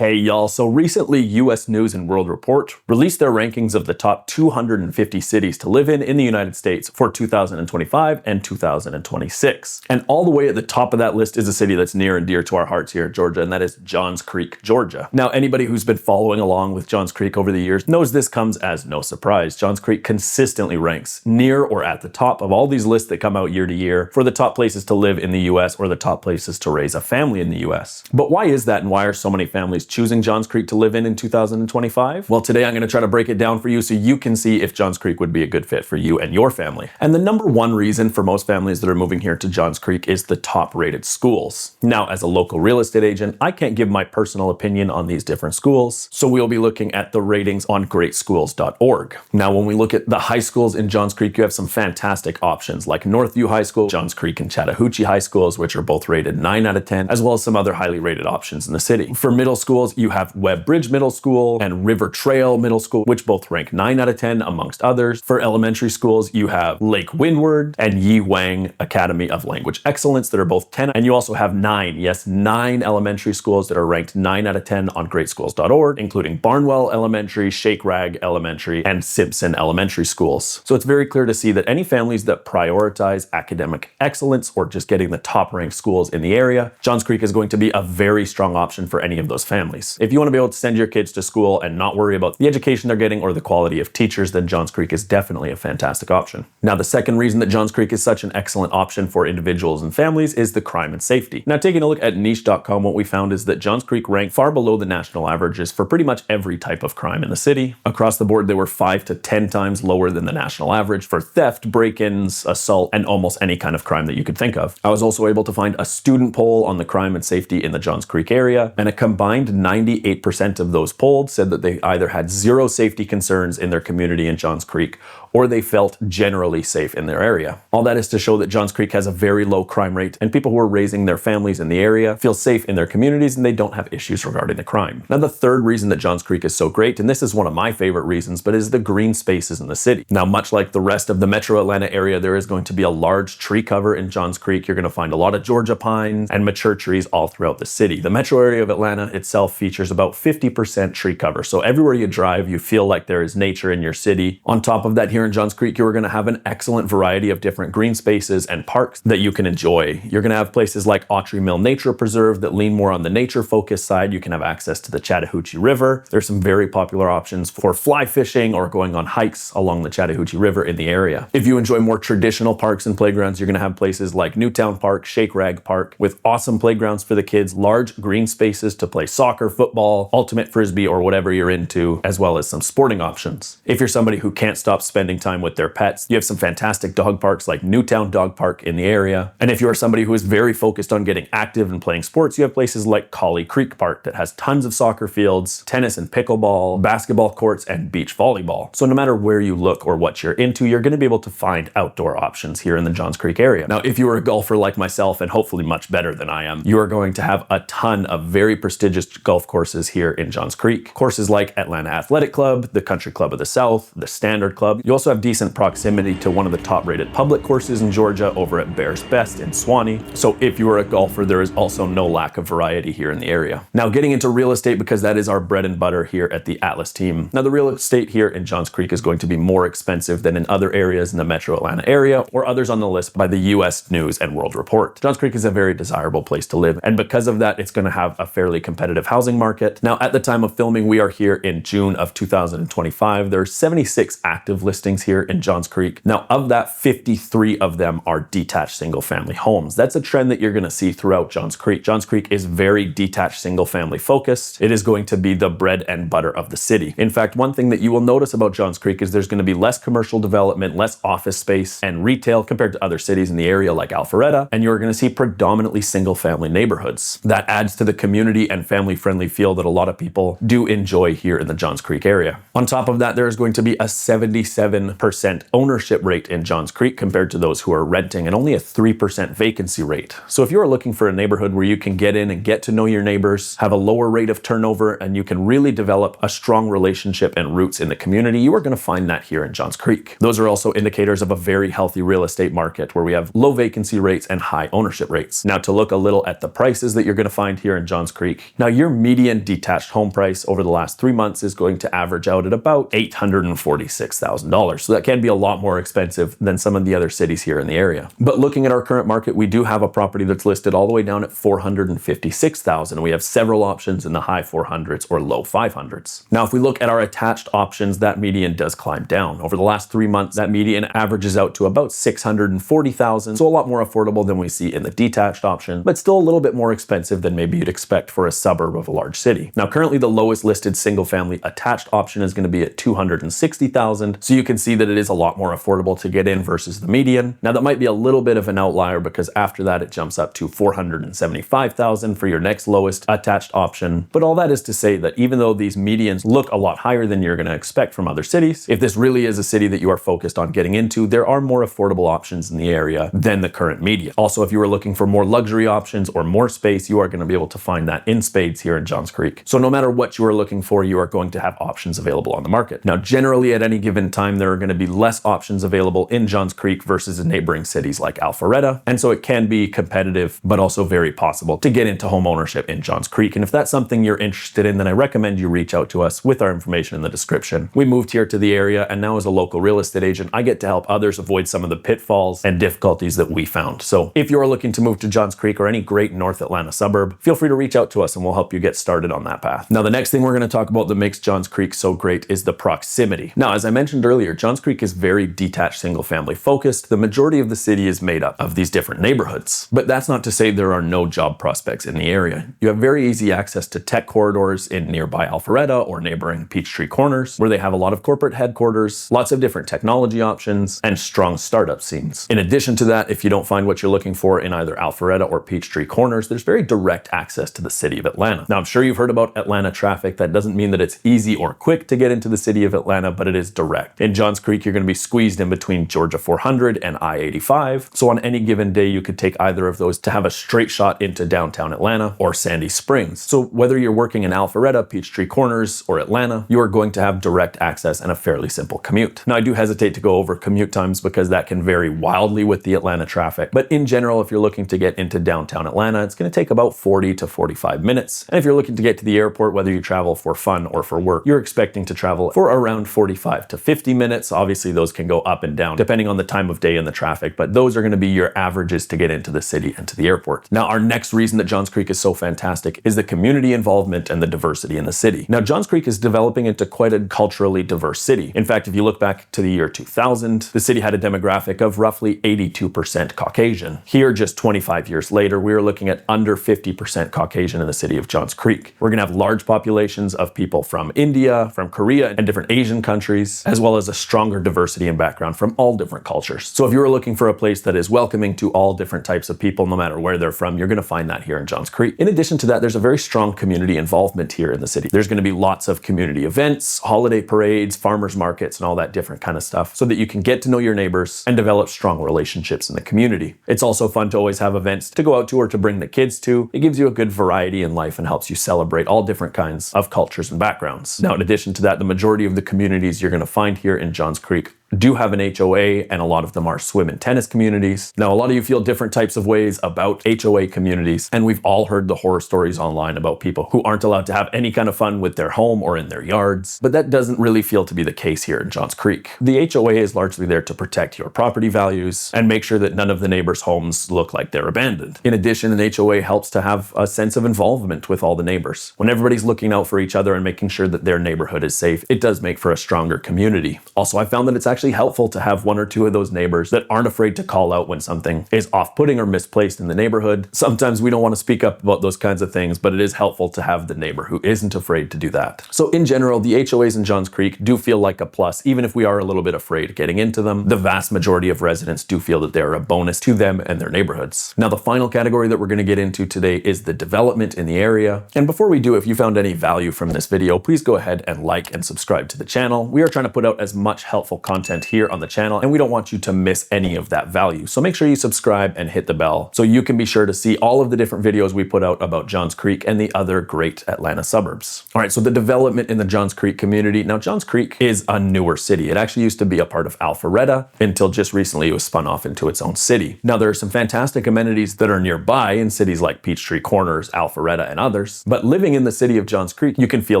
Hey y'all, so recently US News and World Report released their rankings of the top 250 cities to live in the United States for 2025 and 2026. And all the way at the top of that list is a city that's near and dear to our hearts here in Georgia, and that is Johns Creek, Georgia. Now, anybody who's been following along with Johns Creek over the years knows this comes as no surprise. Johns Creek consistently ranks near or at the top of all these lists that come out year to year for the top places to live in the US or the top places to raise a family in the US. But why is that, and why are so many families choosing Johns Creek to live in 2025? Well, today I'm going to try to break it down for you so you can see if Johns Creek would be a good fit for you and your family. And the number one reason for most families that are moving here to Johns Creek is the top rated schools. Now, as a local real estate agent, I can't give my personal opinion on these different schools, so we'll be looking at the ratings on greatschools.org. Now, when we look at the high schools in Johns Creek, you have some fantastic options like Northview High School, Johns Creek and Chattahoochee High Schools, which are both rated 9 out of 10, as well as some other highly rated options in the city. For middle schools, you have Webb Bridge Middle School and River Trail Middle School, which both rank 9 out of 10 amongst others. For elementary schools, you have Lake Windward and Yi Wang Academy of Language Excellence that are both 10. And you also have 9 elementary schools that are ranked 9 out of 10 on greatschools.org, including Barnwell Elementary, Shake Rag Elementary, and Simpson Elementary Schools. So it's very clear to see that any families that prioritize academic excellence or just getting the top ranked schools in the area, Johns Creek is going to be a very strong option for any of those families. If you want to be able to send your kids to school and not worry about the education they're getting or the quality of teachers, then Johns Creek is definitely a fantastic option. Now, the second reason that Johns Creek is such an excellent option for individuals and families is the crime and safety. Now, taking a look at niche.com, what we found is that Johns Creek ranked far below the national averages for pretty much every type of crime in the city. Across the board, they were 5 to 10 times lower than the national average for theft, break-ins, assault, and almost any kind of crime that you could think of. I was also able to find a student poll on the crime and safety in the Johns Creek area, and a combined 98% of those polled said that they either had zero safety concerns in their community in Johns Creek or they felt generally safe in their area. All that is to show that Johns Creek has a very low crime rate, and people who are raising their families in the area feel safe in their communities and they don't have issues regarding the crime. Now, the third reason that Johns Creek is so great, and this is one of my favorite reasons, but is the green spaces in the city. Now, much like the rest of the metro Atlanta area, there is going to be a large tree cover in Johns Creek. You're going to find a lot of Georgia pines and mature trees all throughout the city. The metro area of Atlanta itself features about 50% tree cover. So everywhere you drive, you feel like there is nature in your city. On top of that, here in Johns Creek, you're going to have an excellent variety of different green spaces and parks that you can enjoy. You're going to have places like Autry Mill Nature Preserve that lean more on the nature focused side. You can have access to the Chattahoochee River. There's some very popular options for fly fishing or going on hikes along the Chattahoochee River in the area. If you enjoy more traditional parks and playgrounds, you're going to have places like Newtown Park, Shake Rag Park, with awesome playgrounds for the kids, large green spaces to play soccer, football, ultimate frisbee, or whatever you're into, as well as some sporting options. If you're somebody who can't stop spending time with their pets, you have some fantastic dog parks like Newtown Dog Park in the area. And if you are somebody who is very focused on getting active and playing sports, you have places like Collie Creek Park that has tons of soccer fields, tennis and pickleball, basketball courts, and beach volleyball. So no matter where you look or what you're into, you're going to be able to find outdoor options here in the Johns Creek area. Now, if you are a golfer like myself, and hopefully much better than I am, you are going to have a ton of very prestigious golf courses here in Johns Creek. Courses like Atlanta Athletic Club, the Country Club of the South, the Standard Club. You also have decent proximity to one of the top rated public courses in Georgia over at Bears Best in Swanee. So if you are a golfer, there is also no lack of variety here in the area. Now, getting into real estate, because that is our bread and butter here at the Atlas team. Now, the real estate here in Johns Creek is going to be more expensive than in other areas in the metro Atlanta area or others on the list by the US News and World Report. Johns Creek is a very desirable place to live, and because of that, it's going to have a fairly competitive housing market. Now, at the time of filming, we are here in June of 2025. There are 76 active listings here in Johns Creek. Now, of that, 53 of them are detached single family homes. That's a trend that you're going to see throughout Johns Creek. Johns Creek is very detached single family focused. It is going to be the bread and butter of the city. In fact, one thing that you will notice about Johns Creek is there's going to be less commercial development, less office space and retail compared to other cities in the area like Alpharetta, and you're going to see predominantly single family neighborhoods. That adds to the community and family friendly feel that a lot of people do enjoy here in the Johns Creek area. On top of that, there is going to be a 77% ownership rate in Johns Creek compared to those who are renting, and only a 3% vacancy rate. So if you are looking for a neighborhood where you can get in and get to know your neighbors, have a lower rate of turnover, and you can really develop a strong relationship and roots in the community, you are going to find that here in Johns Creek. Those are also indicators of a very healthy real estate market where we have low vacancy rates and high ownership rates. Now, to look a little at the prices that you're going to find here in Johns Creek. Now, your your median detached home price over the last 3 months is going to average out at about $846,000. So that can be a lot more expensive than some of the other cities here in the area. But looking at our current market, we do have a property that's listed all the way down at $456,000. We have several options in the high 400s or low 500s. Now, if we look at our attached options, that median does climb down. Over the last 3 months, that median averages out to about $640,000. So a lot more affordable than we see in the detached option, but still a little bit more expensive than maybe you'd expect for a suburb of a large city. Now, currently the lowest listed single family attached option is going to be at $260,000. So you can see that it is a lot more affordable to get in versus the median. Now, that might be a little bit of an outlier because after that it jumps up to $475,000 for your next lowest attached option. But all that is to say that even though these medians look a lot higher than you're going to expect from other cities, if this really is a city that you are focused on getting into, there are more affordable options in the area than the current median. Also, if you are looking for more luxury options or more space, you are going to be able to find that in spades here in Johns Creek. So no matter what you are looking for, you are going to have options available on the market. Now, generally at any given time, there are going to be less options available in Johns Creek versus in neighboring cities like Alpharetta. And so it can be competitive, but also very possible to get into home ownership in Johns Creek. And if that's something you're interested in, then I recommend you reach out to us with our information in the description. We moved here to the area, and now as a local real estate agent, I get to help others avoid some of the pitfalls and difficulties that we found. So if you're looking to move to Johns Creek or any great North Atlanta suburb, feel free to reach out to us and we'll help you get started on that path. Now, the next thing we're going to talk about that makes Johns Creek so great is the proximity. Now, as I mentioned earlier, Johns Creek is very detached single family focused. The majority of the city is made up of these different neighborhoods, but that's not to say there are no job prospects in the area. You have very easy access to tech corridors in nearby Alpharetta or neighboring Peachtree Corners, where they have a lot of corporate headquarters, lots of different technology options, and strong startup scenes. In addition to that, if you don't find what you're looking for in either Alpharetta or Peachtree Corners, there's very direct access to the city of Atlanta. Now, I'm sure you've heard about Atlanta traffic. That doesn't mean that it's easy or quick to get into the city of Atlanta, but it is direct. In Johns Creek, you're going to be squeezed in between Georgia 400 and I-85. So on any given day, you could take either of those to have a straight shot into downtown Atlanta or Sandy Springs. So whether you're working in Alpharetta, Peachtree Corners, or Atlanta, you are going to have direct access and a fairly simple commute. Now, I do hesitate to go over commute times because that can vary wildly with the Atlanta traffic. But in general, if you're looking to get into downtown Atlanta, it's going to take about 40 to 45 minutes. And if you're looking to get to the airport, whether you travel for fun or for work, you're expecting to travel for around 45 to 50 minutes. Obviously, those can go up and down depending on the time of day and the traffic, but those are going to be your averages to get into the city and to the airport. Now, our next reason that Johns Creek is so fantastic is the community involvement and the diversity in the city. Now, Johns Creek is developing into quite a culturally diverse city. In fact, if you look back to the year 2000, the city had a demographic of roughly 82% Caucasian. Here, just 25 years later, we are looking at under 50% Caucasian in the city of Johns Creek. We're going to have large populations of people from India, from Korea, and different Asian countries, as well as a stronger diversity and background from all different cultures. So if you're looking for a place that is welcoming to all different types of people, no matter where they're from, you're going to find that here in Johns Creek. In addition to that, there's a very strong community involvement here in the city. There's going to be lots of community events, holiday parades, farmers markets, and all that different kind of stuff so that you can get to know your neighbors and develop strong relationships in the community. It's also fun to always have events to go out to or to bring the kids to. It gives you a good variety in life and helps you celebrate all different kinds of cultures and backgrounds. Now, in addition to that, the majority of the communities you're going to find here in Johns Creek do have an HOA, and a lot of them are swim and tennis communities. Now, a lot of you feel different types of ways about HOA communities, and we've all heard the horror stories online about people who aren't allowed to have any kind of fun with their home or in their yards, but that doesn't really feel to be the case here in Johns Creek. The HOA is largely there to protect your property values and make sure that none of the neighbors' homes look like they're abandoned. In addition, an HOA helps to have a sense of involvement with all the neighbors. When everybody's looking out for each other and making sure that their neighborhood is safe, it does make for a stronger community. Also, I found that it's actually helpful to have one or two of those neighbors that aren't afraid to call out when something is off-putting or misplaced in the neighborhood. Sometimes we don't want to speak up about those kinds of things, but it is helpful to have the neighbor who isn't afraid to do that. So in general, the HOAs in Johns Creek do feel like a plus, even if we are a little bit afraid getting into them. The vast majority of residents do feel that they're a bonus to them and their neighborhoods. Now, the final category that we're going to get into today is the development in the area. And before we do, if you found any value from this video, please go ahead and like and subscribe to the channel. We are trying to put out as much helpful content content here on the channel, and we don't want you to miss any of that value. So make sure you subscribe and hit the bell so you can be sure to see all of the different videos we put out about Johns Creek and the other great Atlanta suburbs. All right, so the development in the Johns Creek community. Now, Johns Creek is a newer city. It actually used to be a part of Alpharetta until just recently it was spun off into its own city. Now, there are some fantastic amenities that are nearby in cities like Peachtree Corners, Alpharetta, and others, but living in the city of Johns Creek, you can feel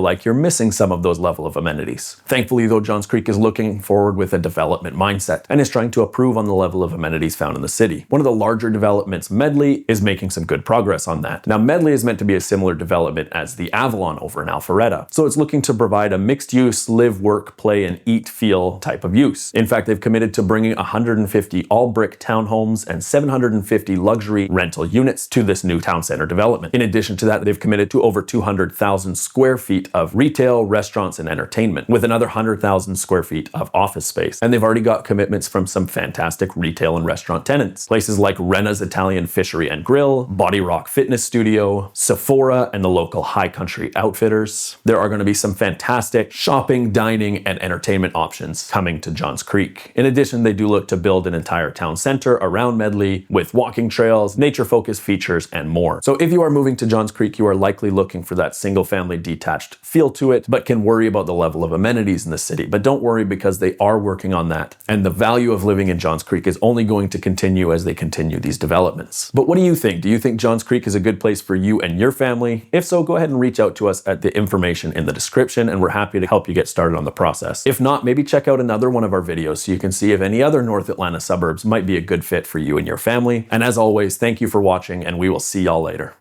like you're missing some of those level of amenities. Thankfully, though, Johns Creek is looking forward with a development mindset and is trying to improve on the level of amenities found in the city. One of the larger developments, Medley, is making some good progress on that. Now, Medley is meant to be a similar development as the Avalon over in Alpharetta, so it's looking to provide a mixed-use, live, work, play, and eat feel type of use. In fact, they've committed to bringing 150 all-brick townhomes and 750 luxury rental units to this new town center development. In addition to that, they've committed to over 200,000 square feet of retail, restaurants, and entertainment, with another 100,000 square feet of office space. And they've already got commitments from some fantastic retail and restaurant tenants. Places like Rena's Italian Fishery and Grill, Body Rock Fitness Studio, Sephora, and the local High Country Outfitters. There are going to be some fantastic shopping, dining, and entertainment options coming to Johns Creek. In addition, they do look to build an entire town center around Medley with walking trails, nature-focused features, and more. So if you are moving to Johns Creek, you are likely looking for that single-family detached feel to it, but can worry about the level of amenities in the city. But don't worry, because they are working on that, and the value of living in Johns Creek is only going to continue as they continue these developments. But what do you think? Do you think Johns Creek is a good place for you and your family? If so, go ahead and reach out to us at the information in the description, and we're happy to help you get started on the process. If not, maybe check out another one of our videos so you can see if any other North Atlanta suburbs might be a good fit for you and your family. And as always, thank you for watching, and we will see y'all later.